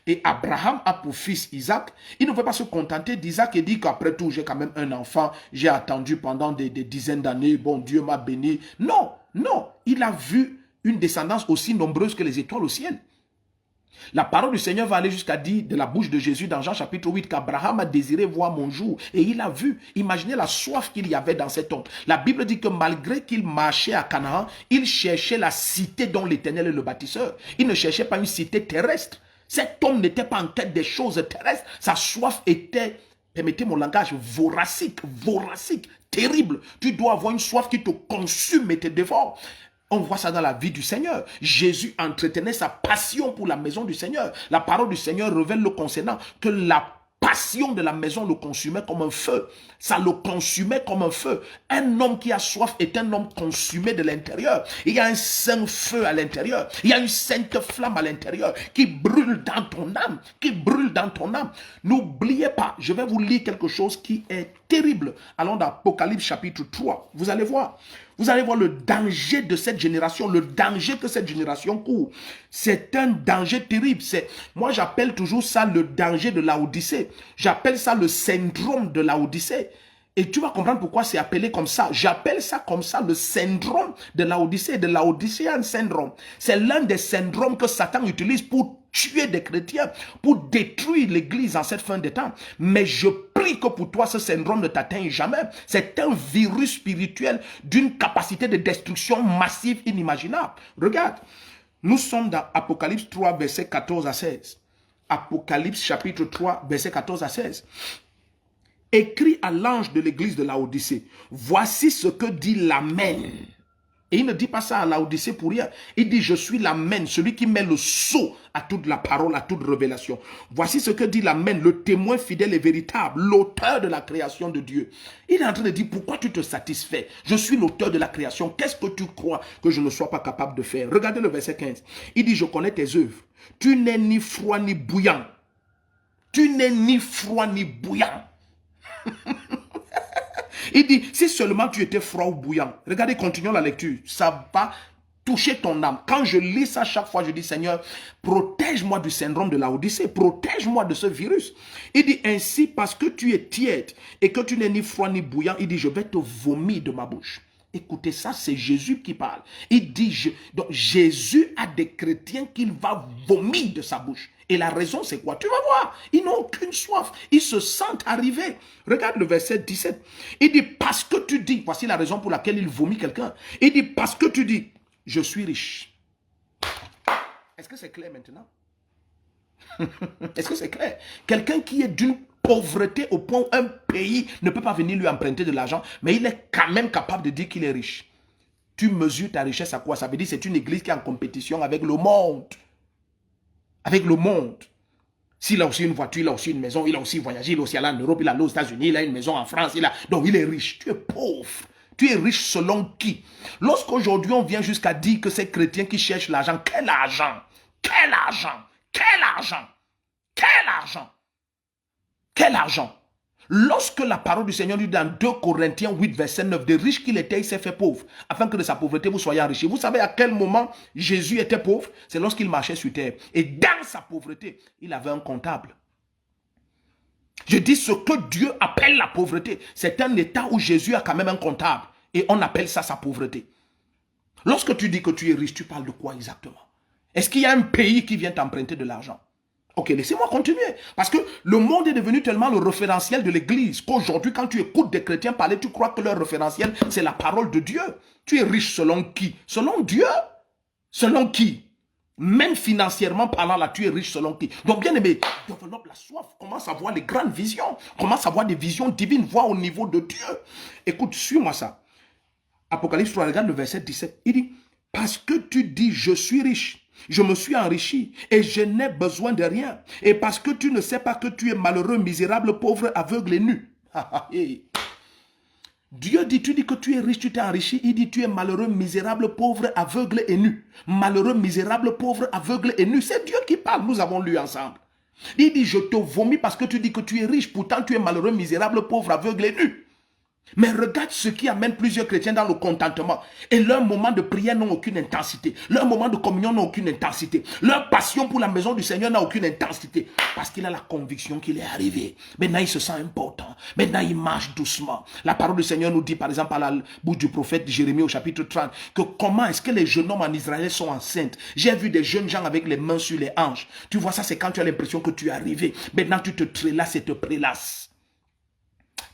Et Abraham a pour fils Isaac. Il ne veut pas se contenter d'Isaac et dit qu'après tout, j'ai quand même un enfant. J'ai attendu pendant des dizaines d'années. Bon, Dieu m'a béni. Non, non. Il a vu une descendance aussi nombreuse que les étoiles au ciel. La parole du Seigneur va aller jusqu'à dire de la bouche de Jésus dans Jean chapitre 8 qu'Abraham a désiré voir mon jour et il a vu. Imaginez la soif qu'il y avait dans cet homme. La Bible dit que malgré qu'il marchait à Canaan, il cherchait la cité dont l'Éternel est le bâtisseur. Il ne cherchait pas une cité terrestre. Cet homme n'était pas en quête des choses terrestres. Sa soif était, permettez mon langage, voracique, terrible. Tu dois avoir une soif qui te consume et te dévore. On voit ça dans la vie du Seigneur. Jésus entretenait sa passion pour la maison du Seigneur. La parole du Seigneur révèle le concernant que la passion de la maison le consumait comme un feu. Ça le consumait comme un feu. Un homme qui a soif est un homme consumé de l'intérieur. Il y a un saint feu à l'intérieur. Il y a une sainte flamme à l'intérieur qui brûle dans ton âme. Qui brûle dans ton âme. N'oubliez pas, je vais vous lire quelque chose qui est terrible. Allons dans Apocalypse chapitre 3. Vous allez voir. Vous allez voir le danger de cette génération, le danger que cette génération court. C'est un danger terrible. Moi, j'appelle toujours ça le danger de Laodicée. J'appelle ça le syndrome de Laodicée. Et tu vas comprendre pourquoi c'est appelé comme ça. J'appelle ça comme ça le syndrome de Laodicée, de Laodicéen syndrome. C'est l'un des syndromes que Satan utilise pour tuer des chrétiens, pour détruire l'église en cette fin de temps. Mais je prie que pour toi, ce syndrome ne t'atteigne jamais. C'est un virus spirituel d'une capacité de destruction massive inimaginable. Regarde, nous sommes dans Apocalypse 3, versets 14 à 16. Apocalypse chapitre 3, versets 14 à 16. Écrit à l'ange de l'église de Laodicée, voici ce que dit l'Amen. Et il ne dit pas ça à Laodicée pour rien. Il dit, je suis l'Amen, celui qui met le sceau à toute la parole, à toute révélation. Voici ce que dit l'Amen, le témoin fidèle et véritable, l'auteur de la création de Dieu. Il est en train de dire, pourquoi tu te satisfais? Je suis l'auteur de la création. Qu'est-ce que tu crois que je ne sois pas capable de faire? Regardez le verset 15. Il dit, je connais tes œuvres. Tu n'es ni froid ni bouillant. Tu n'es ni froid ni bouillant. Il dit, si seulement tu étais froid ou bouillant, regardez, continuons la lecture, ça va toucher ton âme. Quand je lis ça chaque fois, je dis, Seigneur, protège-moi du syndrome de Laodicée, protège-moi de ce virus. Il dit, ainsi, parce que tu es tiède et que tu n'es ni froid ni bouillant, il dit, je vais te vomir de ma bouche. Écoutez, ça, c'est Jésus qui parle. Il dit, donc Jésus a des chrétiens qu'il va vomir de sa bouche. Et la raison, c'est quoi? Tu vas voir, ils n'ont aucune soif. Ils se sentent arrivés. Regarde le verset 17. Il dit, parce que tu dis, voici la raison pour laquelle il vomit quelqu'un. Il dit, parce que tu dis, je suis riche. Est-ce que c'est clair maintenant? Est-ce que c'est clair? Quelqu'un qui est d'une pauvreté au point où un pays ne peut pas venir lui emprunter de l'argent, mais il est quand même capable de dire qu'il est riche. Tu mesures ta richesse à quoi? Ça veut dire que c'est une église qui est en compétition avec le monde. Avec le monde. S'il a aussi une voiture, il a aussi une maison, il a aussi voyagé, il a aussi allé en Europe, il a allé aux États-Unis, il a une maison en France, donc il est riche. Tu es pauvre. Tu es riche selon qui? Lorsqu'aujourd'hui on vient jusqu'à dire que ces chrétiens qui cherchent l'argent, quel argent? Quel argent? Quel argent? Quel argent? Quel argent? Lorsque la parole du Seigneur dit dans 2 Corinthiens 8, verset 9, de riche qu'il était, il s'est fait pauvre, afin que de sa pauvreté vous soyez enrichis. Vous savez à quel moment Jésus était pauvre? C'est lorsqu'il marchait sur terre. Et dans sa pauvreté, il avait un comptable. Je dis ce que Dieu appelle la pauvreté. C'est un état où Jésus a quand même un comptable. Et on appelle ça sa pauvreté. Lorsque tu dis que tu es riche, tu parles de quoi exactement? Est-ce qu'il y a un pays qui vient t'emprunter de l'argent? Ok, laissez-moi continuer. Parce que le monde est devenu tellement le référentiel de l'église qu'aujourd'hui, quand tu écoutes des chrétiens parler, tu crois que leur référentiel, c'est la parole de Dieu. Tu es riche selon qui? Selon Dieu? Selon qui? Même financièrement parlant, là, tu es riche selon qui? Donc, bien aimé, développe la soif. Commence à voir les grandes visions. Commence à voir des visions divines. Vois au niveau de Dieu. Écoute, suis-moi ça. Apocalypse 3, regarde le verset 17. Il dit, parce que tu dis, je suis riche. Je me suis enrichi et je n'ai besoin de rien. Et parce que tu ne sais pas que tu es malheureux, misérable, pauvre, aveugle et nu. Dieu dit, tu dis que tu es riche, tu t'es enrichi. Il dit, tu es malheureux, misérable, pauvre, aveugle et nu. Malheureux, misérable, pauvre, aveugle et nu. C'est Dieu qui parle, nous avons lu ensemble. Il dit, je te vomis parce que tu dis que tu es riche. Pourtant, tu es malheureux, misérable, pauvre, aveugle et nu. Mais regarde ce qui amène plusieurs chrétiens dans le contentement. Et leur moment de prière n'a aucune intensité. Leur moment de communion n'a aucune intensité. Leur passion pour la maison du Seigneur n'a aucune intensité. Parce qu'il a la conviction qu'il est arrivé. Maintenant, il se sent important. Maintenant, il marche doucement. La parole du Seigneur nous dit, par exemple, à la bouche du prophète Jérémie au chapitre 30, que comment est-ce que les jeunes hommes en Israël sont enceintes. J'ai vu des jeunes gens avec les mains sur les hanches. Tu vois, ça, c'est quand tu as l'impression que tu es arrivé. Maintenant, tu te prélasses et te prélasses.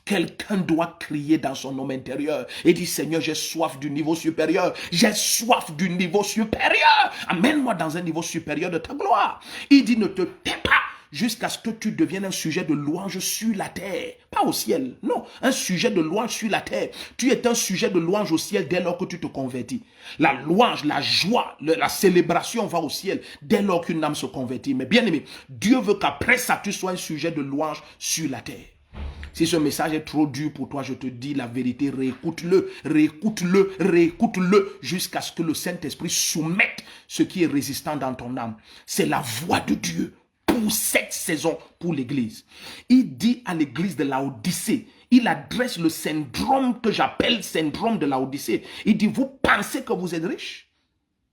Quelqu'un doit crier dans son homme intérieur et dire, Seigneur, j'ai soif du niveau supérieur. J'ai soif du niveau supérieur. Amène-moi dans un niveau supérieur de ta gloire. Il dit, ne te tais pas jusqu'à ce que tu deviennes un sujet de louange sur la terre. Pas au ciel, non. Un sujet de louange sur la terre. Tu es un sujet de louange au ciel dès lors que tu te convertis. La louange, la joie, la célébration va au ciel dès lors qu'une âme se convertit. Mais bien aimé, Dieu veut qu'après ça, tu sois un sujet de louange sur la terre. Si ce message est trop dur pour toi, je te dis la vérité, réécoute-le, réécoute-le, réécoute-le, jusqu'à ce que le Saint-Esprit soumette ce qui est résistant dans ton âme. C'est la voix de Dieu pour cette saison, pour l'église. Il dit à l'église de Laodicée, il adresse le syndrome que j'appelle syndrome de Laodicée. Il dit, vous pensez que vous êtes riche?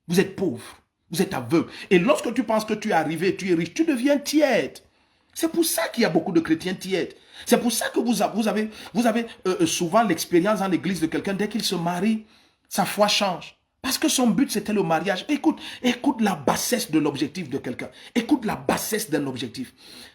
Vous êtes pauvre, vous êtes aveugle. Et lorsque tu penses que tu es arrivé, tu es riche, tu deviens tiède. C'est pour ça qu'il y a beaucoup de chrétiens tièdes. C'est pour ça que vous avez souvent l'expérience dans l'église de quelqu'un, dès qu'il se marie, sa foi change. Parce que son but, c'était le mariage. Écoute la bassesse de l'objectif de quelqu'un. Écoute la bassesse d'un objectif.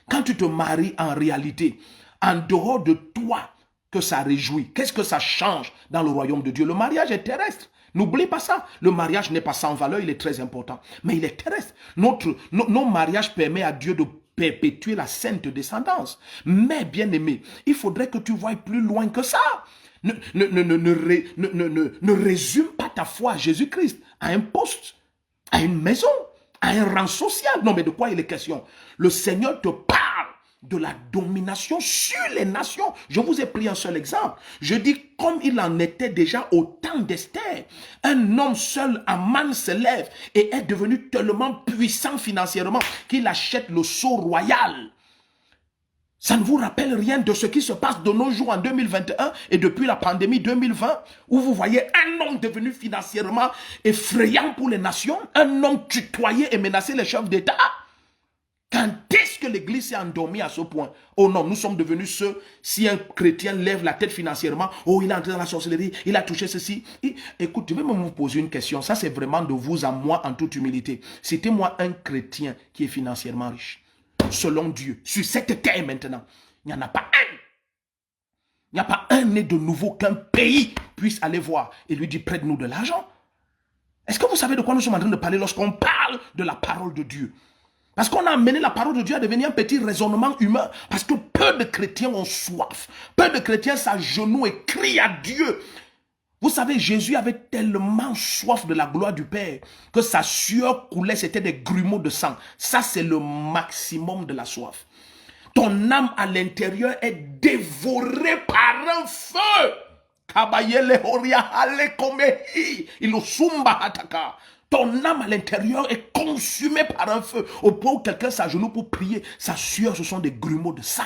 Quand tu te maries en réalité, en dehors de toi, que ça réjouit, qu'est-ce que ça change dans le royaume de Dieu? Le mariage est terrestre. N'oublie pas ça. Le mariage n'est pas sans valeur, il est très important. Mais il est terrestre. Nos mariages permettent à Dieu de perpétuer la sainte descendance. Mais bien aimé, il faudrait que tu voies plus loin que ça. Ne résume pas ta foi à Jésus-Christ, à un poste, à une maison, à un rang social. Non, mais de quoi il est question? Le Seigneur te parle de la domination sur les nations. Je vous ai pris un seul exemple. Je dis comme il en était déjà au temps d'Esther. Un homme seul, Aman, se lève et est devenu tellement puissant financièrement qu'il achète le sceau royal. Ça ne vous rappelle rien de ce qui se passe de nos jours en 2021 et depuis la pandémie 2020 où vous voyez un homme devenu financièrement effrayant pour les nations, un homme tutoyé et menacé les chefs d'État. Quand est-ce que l'église s'est endormie à ce point? Oh non, nous sommes devenus ceux, si un chrétien lève la tête financièrement, oh il est entré dans la sorcellerie, il a touché ceci. Écoute, je vais même vous poser une question, ça c'est vraiment de vous à moi en toute humilité. Citez-moi un chrétien qui est financièrement riche. Selon Dieu, sur cette terre maintenant, il n'y en a pas un. Il n'y a pas un né de nouveau qu'un pays puisse aller voir et lui dire prête-nous de l'argent. Est-ce que vous savez de quoi nous sommes en train de parler lorsqu'on parle de la parole de Dieu? Parce qu'on a amené la parole de Dieu à devenir un petit raisonnement humain. Parce que peu de chrétiens ont soif. Peu de chrétiens s'agenouillent et crient à Dieu. Vous savez, Jésus avait tellement soif de la gloire du Père que sa sueur coulait, c'était des grumeaux de sang. Ça, c'est le maximum de la soif. Ton âme à l'intérieur est dévorée par un feu. Ton âme à l'intérieur est consumée par un feu. Au point où quelqu'un s'agenouille pour prier, sa sueur, ce sont des grumeaux de sang.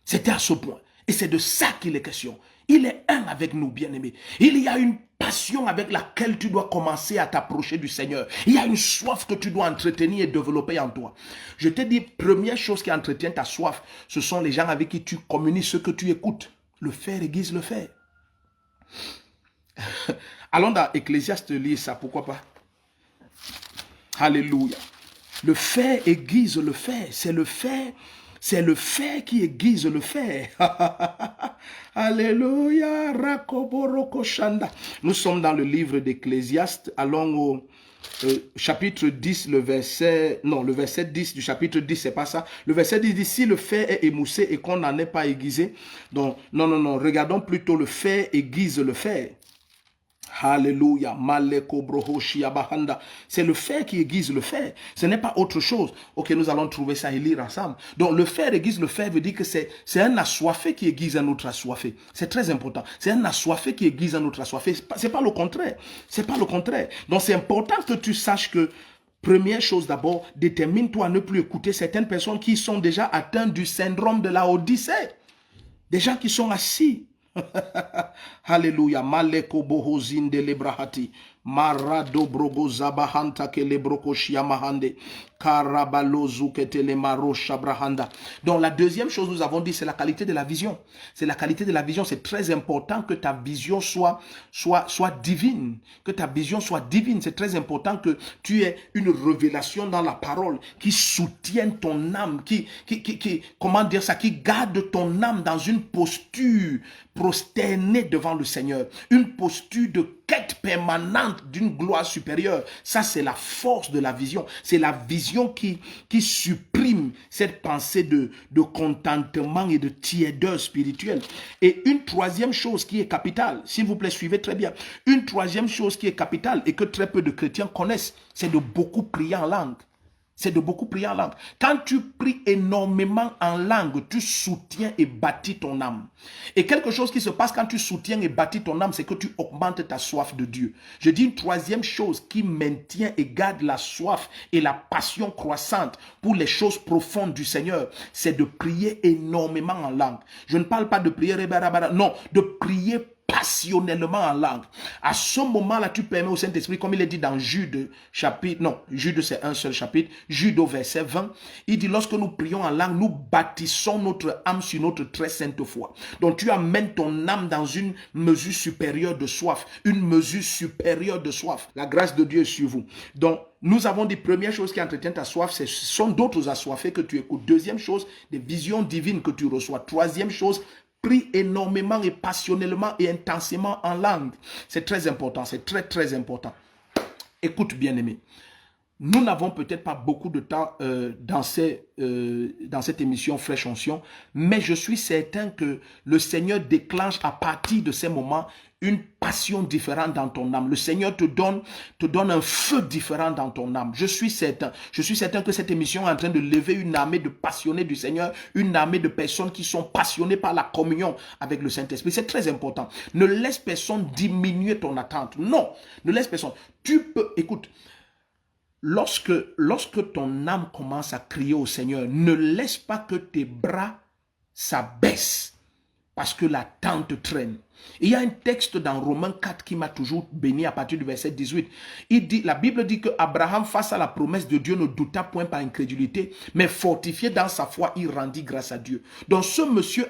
C'était à ce point. Et c'est de ça qu'il est question. Il est un avec nous, bien-aimés. Il y a une passion avec laquelle tu dois commencer à t'approcher du Seigneur. Il y a une soif que tu dois entretenir et développer en toi. Je te dis, première chose qui entretient ta soif, ce sont les gens avec qui tu communiques, ceux que tu écoutes. Le fer aiguise le fer. Allons dans Ecclésiaste lire ça, pourquoi pas? Alléluia. Le fer aiguise le fer. C'est le fer qui aiguise le fer. Alléluia. Nous sommes dans le livre d'Ecclésiaste. Allons au chapitre 10, le verset 10 du chapitre 10, c'est pas ça. Le verset 10 dit, si le fer est émoussé et qu'on n'en est pas aiguisé. Donc, non, regardons plutôt le fer aiguise le fer. Alléluia. C'est le fer qui aiguise le fer. Ce n'est pas autre chose. Ok, nous allons trouver ça et lire ensemble. Donc, le fer aiguise le fer veut dire que c'est un assoiffé qui aiguise un autre assoiffé. C'est très important. C'est un assoiffé qui aiguise un autre assoiffé. C'est pas le contraire. C'est pas le contraire. Donc, c'est important que tu saches que, première chose d'abord, détermine-toi à ne plus écouter certaines personnes qui sont déjà atteintes du syndrome de Laodicée. Des gens qui sont assis. Alléluia. Maleko bohozinde lebrahati. Marado brogo zabahanta ke lebroko shiamahande. Karabalozu ketele maro shabrahanda. Donc la deuxième chose, nous avons dit, c'est la qualité de la vision. C'est la qualité de la vision. C'est très important que ta vision soit divine. Que ta vision soit divine. C'est très important que tu aies une révélation dans la parole qui soutienne ton âme, comment dire ça, qui garde ton âme dans une posture prosternée devant le Seigneur. Une posture de quête permanente d'une gloire supérieure. Ça, c'est la force de la vision. C'est la vision qui supprime cette pensée de contentement et de tiédeur spirituelle. Et une troisième chose qui est capitale, s'il vous plaît, suivez très bien. Une troisième chose qui est capitale et que très peu de chrétiens connaissent, c'est de beaucoup prier en langue. C'est de beaucoup prier en langue. Quand tu pries énormément en langue, tu soutiens et bâtis ton âme. Et quelque chose qui se passe quand tu soutiens et bâtis ton âme, c'est que tu augmentes ta soif de Dieu. Je dis une troisième chose qui maintient et garde la soif et la passion croissante pour les choses profondes du Seigneur, c'est de prier énormément en langue. Je ne parle pas de prier, non, de prier passionnellement en langue. À ce moment-là, tu permets au Saint-Esprit, comme il est dit dans Jude chapitre, non, Jude c'est un seul chapitre, Jude au verset 20, il dit, lorsque nous prions en langue, nous bâtissons notre âme sur notre très sainte foi. Donc tu amènes ton âme dans une mesure supérieure de soif, une mesure supérieure de soif. La grâce de Dieu est sur vous. Donc, nous avons dit, première chose qui entretient ta soif, ce sont d'autres assoiffés que tu écoutes. Deuxième chose, des visions divines que tu reçois. Troisième chose, prie énormément et passionnellement et intensément en langue. C'est très important, c'est très très important. Écoute bien aimé, nous n'avons peut-être pas beaucoup de temps dans cette émission Fraîche Onction, mais je suis certain que le Seigneur déclenche à partir de ces moments une passion différente dans ton âme. Le Seigneur te donne un feu différent dans ton âme. Je suis certain que cette émission est en train de lever une armée de passionnés du Seigneur, une armée de personnes qui sont passionnées par la communion avec le Saint-Esprit. C'est très important. Ne laisse personne diminuer ton attente. Non, ne laisse personne. Tu peux, écoute, lorsque ton âme commence à crier au Seigneur, ne laisse pas que tes bras s'abaissent parce que l'attente te traîne. Il y a un texte dans Romains 4 qui m'a toujours béni à partir du verset 18. La Bible dit que Abraham, face à la promesse de Dieu, ne douta point par incrédulité, mais fortifié dans sa foi, il rendit grâce à Dieu. Donc ce monsieur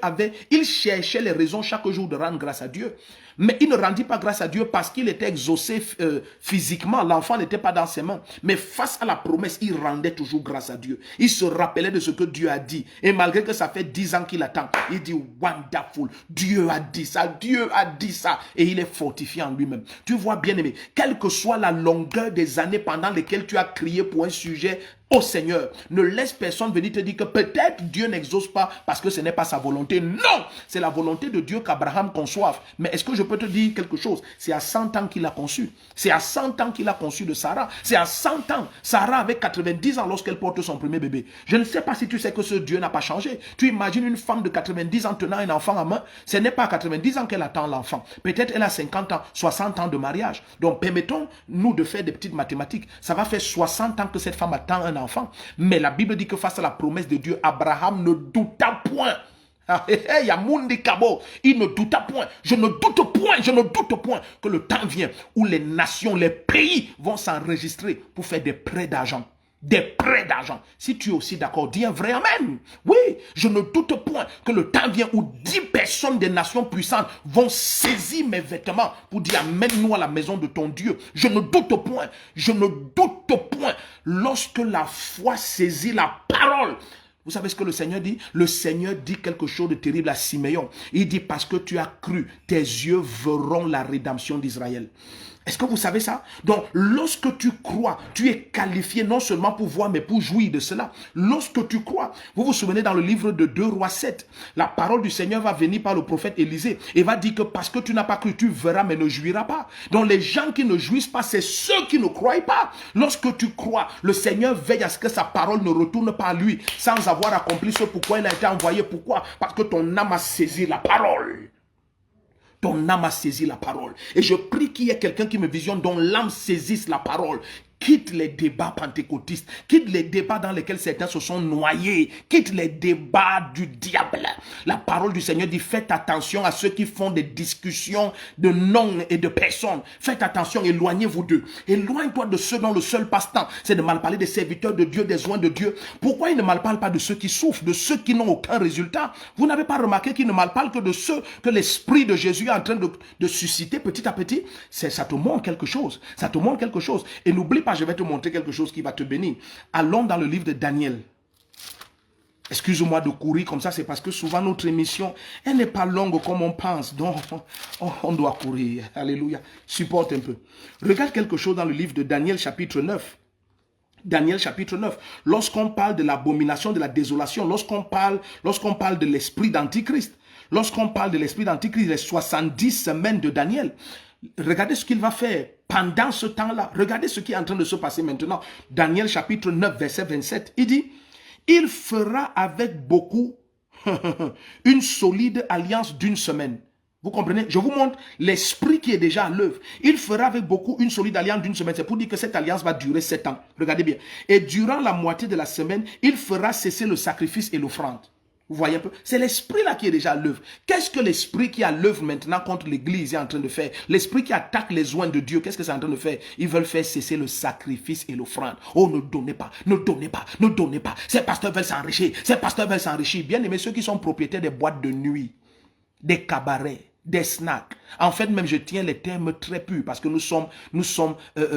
il cherchait les raisons chaque jour de rendre grâce à Dieu. Mais il ne rendit pas grâce à Dieu parce qu'il était exaucé physiquement. L'enfant n'était pas dans ses mains. Mais face à la promesse, il rendait toujours grâce à Dieu. Il se rappelait de ce que Dieu a dit. Et malgré que ça fait 10 ans qu'il attend, il dit « Wonderful, Dieu a dit ça, Dieu a dit ça. » Et il est fortifié en lui-même. Tu vois, bien aimé, quelle que soit la longueur des années pendant lesquelles tu as crié pour un sujet au Seigneur, ne laisse personne venir te dire que peut-être Dieu n'exauce pas parce que ce n'est pas sa volonté. Non, c'est la volonté de Dieu qu'Abraham conçoive. Mais est-ce que je peux te dire quelque chose? C'est à 100 ans qu'il a conçu. C'est à 100 ans qu'il a conçu de Sarah. C'est à 100 ans. Sarah avait 90 ans lorsqu'elle porte son premier bébé. Je ne sais pas si tu sais que ce Dieu n'a pas changé. Tu imagines une femme de 90 ans tenant un enfant en main. Ce n'est pas à 90 ans qu'elle attend l'enfant. Peut-être elle a 50 ans, 60 ans de mariage. Donc permettons-nous de faire des petites mathématiques. Ça va faire 60 ans que cette femme attend un enfant. Mais la Bible dit que face à la promesse de Dieu, Abraham ne douta point. Il ne douta point. Je ne doute point que le temps vient où les nations, les pays vont s'enregistrer pour faire des prêts d'argent. Des prêts d'argent. Si tu es aussi d'accord, dis un vrai amen. Oui, je ne doute point que le temps vient où 10 personnes des nations puissantes vont saisir mes vêtements pour dire amène-nous à la maison de ton Dieu. Je ne doute point. Je ne doute point. Lorsque la foi saisit la parole. Vous savez ce que le Seigneur dit? Le Seigneur dit quelque chose de terrible à Siméon. Il dit parce que tu as cru, tes yeux verront la rédemption d'Israël. Est-ce que vous savez ça? Donc, lorsque tu crois, tu es qualifié non seulement pour voir, mais pour jouir de cela. Lorsque tu crois, vous vous souvenez dans le livre de 2 Rois 7, la parole du Seigneur va venir par le prophète Élisée et va dire que parce que tu n'as pas cru, tu verras, mais ne jouiras pas. Donc, les gens qui ne jouissent pas, c'est ceux qui ne croient pas. Lorsque tu crois, le Seigneur veille à ce que sa parole ne retourne pas à lui sans avoir accompli ce pourquoi il a été envoyé. Pourquoi? Parce que ton âme a saisi la parole. Ton âme a saisi la parole. Et je prie qu'il y ait quelqu'un qui me visionne dont l'âme saisisse la parole. Quitte les débats pentecôtistes, quitte les débats dans lesquels certains se sont noyés, quitte les débats du diable. La parole du Seigneur dit, faites attention à ceux qui font des discussions de noms et de personnes. Faites attention, éloignez-vous d'eux. Éloigne-toi de ceux dont le seul passe-temps, c'est de mal parler des serviteurs de Dieu, des oints de Dieu. Pourquoi il ne mal parle pas de ceux qui souffrent, de ceux qui n'ont aucun résultat? Vous n'avez pas remarqué qu'il ne mal parle que de ceux que l'Esprit de Jésus est en train de susciter petit à petit? Ça te montre quelque chose. Ça te montre quelque chose. Et n'oublie pas, je vais te montrer quelque chose qui va te bénir. Allons dans le livre de Daniel. Excuse-moi de courir comme ça, c'est parce que souvent notre émission, elle n'est pas longue comme on pense. Donc, on doit courir. Alléluia. Supporte un peu. Regarde quelque chose dans le livre de Daniel chapitre 9. Daniel chapitre 9. Lorsqu'on parle de l'abomination, de la désolation, lorsqu'on parle de l'esprit d'Antichrist, lorsqu'on parle de l'esprit d'Antichrist, les 70 semaines de Daniel, regardez ce qu'il va faire pendant ce temps-là. Regardez ce qui est en train de se passer maintenant. Daniel chapitre 9, verset 27. Il dit, il fera avec beaucoup une solide alliance d'une semaine. Vous comprenez? Je vous montre l'esprit qui est déjà à l'œuvre. Il fera avec beaucoup une solide alliance d'une semaine. C'est pour dire que cette alliance va durer 7 ans. Regardez bien. Et durant la moitié de la semaine, il fera cesser le sacrifice et l'offrande. Vous voyez un peu? C'est l'esprit là qui est déjà à l'œuvre. Qu'est-ce que l'esprit qui est à l'œuvre maintenant contre l'église est en train de faire? L'esprit qui attaque les oints de Dieu, qu'est-ce que c'est en train de faire? Ils veulent faire cesser le sacrifice et l'offrande. Oh, ne donnez pas, ne donnez pas, ne donnez pas. Ces pasteurs veulent s'enrichir, ces pasteurs veulent s'enrichir. Bien aimés, ceux qui sont propriétaires des boîtes de nuit, des cabarets, des snacks. En fait, même je tiens les termes très purs parce que nous sommes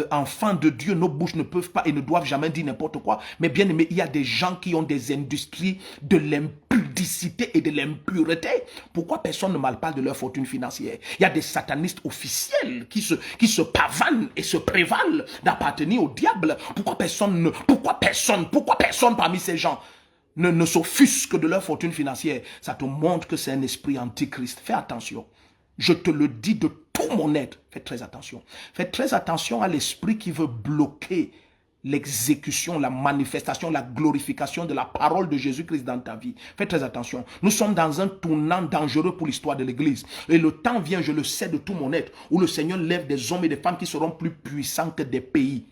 enfants de Dieu. Nos bouches ne peuvent pas et ne doivent jamais dire n'importe quoi. Mais bien aimé, il y a des gens qui ont des industries de l'impudicité et de l'impureté. Pourquoi personne ne mal parle de leur fortune financière? Il y a des satanistes officiels qui se pavanent et se prévalent d'appartenir au diable. Pourquoi personne parmi ces gens ne s'offusque de leur fortune financière? Ça te montre que c'est un esprit antichrist. Fais attention. Je te le dis de tout mon être. Faites très attention. Faites très attention à l'esprit qui veut bloquer l'exécution, la manifestation, la glorification de la parole de Jésus-Christ dans ta vie. Faites très attention. Nous sommes dans un tournant dangereux pour l'histoire de l'Église. Et le temps vient, je le sais de tout mon être, où le Seigneur lève des hommes et des femmes qui seront plus puissants que des pays.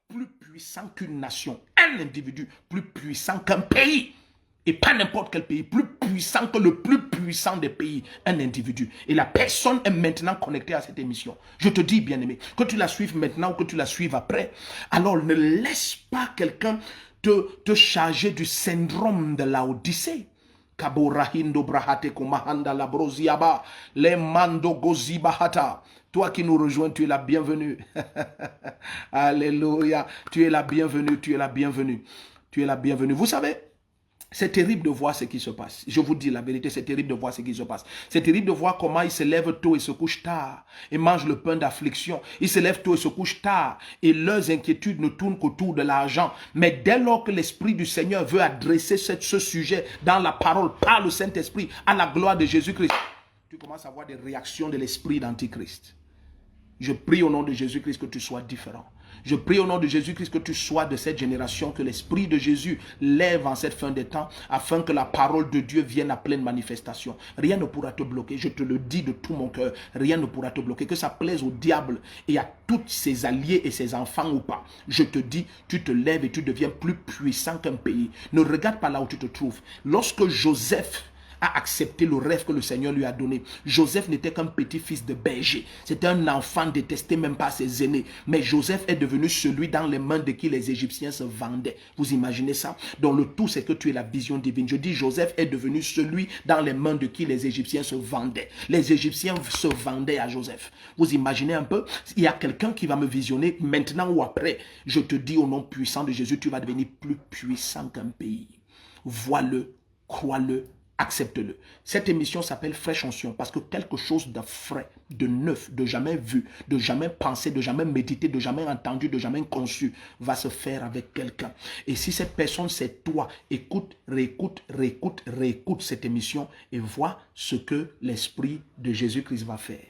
Plus puissant qu'une nation. Un individu plus puissant qu'un pays. Et pas n'importe quel pays, plus puissant que le plus puissant des pays, un individu. Et la personne est maintenant connectée à cette émission. Je te dis, bien-aimé, que tu la suives maintenant ou que tu la suives après, alors ne laisse pas quelqu'un te charger du syndrome de Laodicée. Kaborahindo brahate kumahanda la brosiaba, le mando gozibahata. Toi qui nous rejoins, tu es la bienvenue. Alléluia. Tu es la bienvenue, tu es la bienvenue. Tu es la bienvenue. Vous savez, c'est terrible de voir ce qui se passe. Je vous dis la vérité, c'est terrible de voir ce qui se passe. C'est terrible de voir comment ils se lèvent tôt et se couchent tard. Et mangent le pain d'affliction. Ils se lèvent tôt et se couchent tard. Et leurs inquiétudes ne tournent qu'autour de l'argent. Mais dès lors que l'Esprit du Seigneur veut adresser ce sujet dans la parole, par le Saint-Esprit, à la gloire de Jésus-Christ, tu commences à voir des réactions de l'Esprit d'Antichrist. Je prie au nom de Jésus-Christ que tu sois différent. Je prie au nom de Jésus-Christ que tu sois de cette génération, que l'Esprit de Jésus lève en cette fin des temps, afin que la parole de Dieu vienne à pleine manifestation. Rien ne pourra te bloquer, je te le dis de tout mon cœur, rien ne pourra te bloquer. Que ça plaise au diable et à tous ses alliés et ses enfants ou pas. Je te dis, tu te lèves et tu deviens plus puissant qu'un pays. Ne regarde pas là où tu te trouves. Lorsque Joseph a accepté le rêve que le Seigneur lui a donné. Joseph n'était qu'un petit-fils de berger. C'était un enfant détesté même par ses aînés. Mais Joseph est devenu celui dans les mains de qui les Égyptiens se vendaient. Vous imaginez ça? Donc le tout, c'est que tu es la vision divine. Je dis, Joseph est devenu celui dans les mains de qui les Égyptiens se vendaient. Les Égyptiens se vendaient à Joseph. Vous imaginez un peu? Il y a quelqu'un qui va me visionner maintenant ou après. Je te dis au nom puissant de Jésus, tu vas devenir plus puissant qu'un pays. Vois-le, crois-le, accepte-le. Cette émission s'appelle Fraîche Onction parce que quelque chose de frais, de neuf, de jamais vu, de jamais pensé, de jamais médité, de jamais entendu, de jamais conçu va se faire avec quelqu'un. Et si cette personne c'est toi, écoute, réécoute, réécoute, réécoute cette émission et vois ce que l'Esprit de Jésus-Christ va faire.